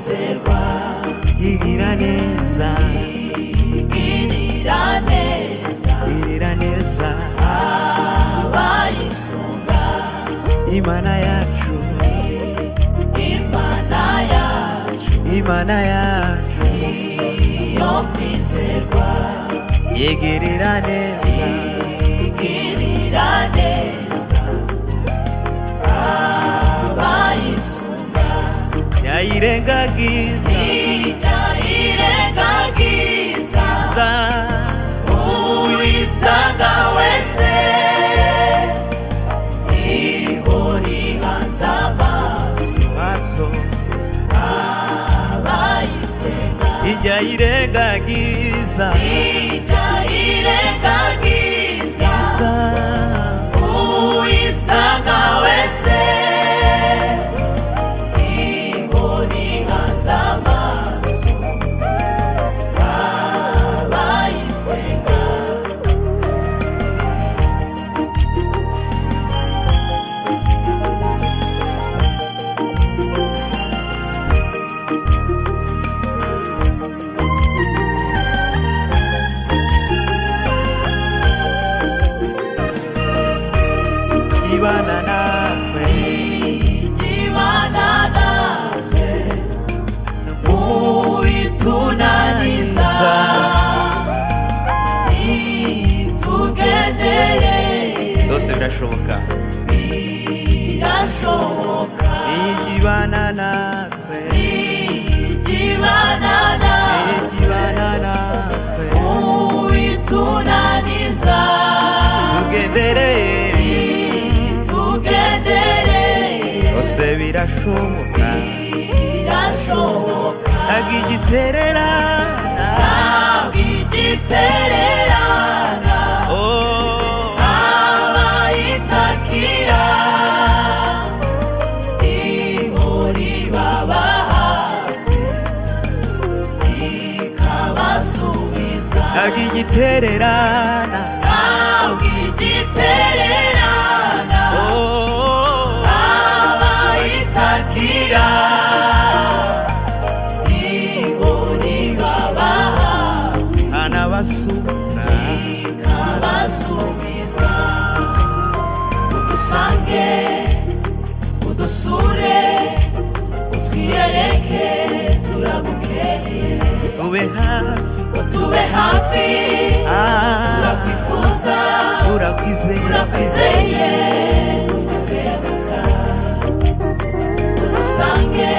kwizerwa, igirira neza, igirira neza, igirira neza abayisunga. Imana yacu, Imana yacu, Imana yacu yo kwizerwa, yigirira neza, igirira neza abayisunga. yayirengagiza Ijya irengagiza uyisanga wese, ihora ihanze amaso abayisenga. ijya yirengagiza Ijya irengagiza uyisanga wese, ihora ihanze amaso abayisenga. ibana natwe, Imana natwe uwitunaniza, itugendereye byose birashoboka, birashoboka. igibana natwe, Imana natwe igibana natwe uwitunaniza, tugendereye, itugendereye byose birashoboka, birashoboka. agigitererana Ntabwo igitererana oh abayitakira, ihora ibaba hafi ikabasubiza. agigitererana Ntabwo igitererana oh abayitakira, ihora ibaba hafi anabasubiza ikabasubiza. Udusange, udusure, utwiyereke, turagukeneye. tube hafi Utube hafi, turakwifuza, turakwizera turakwizeye, ntuguhemuka. Udusange,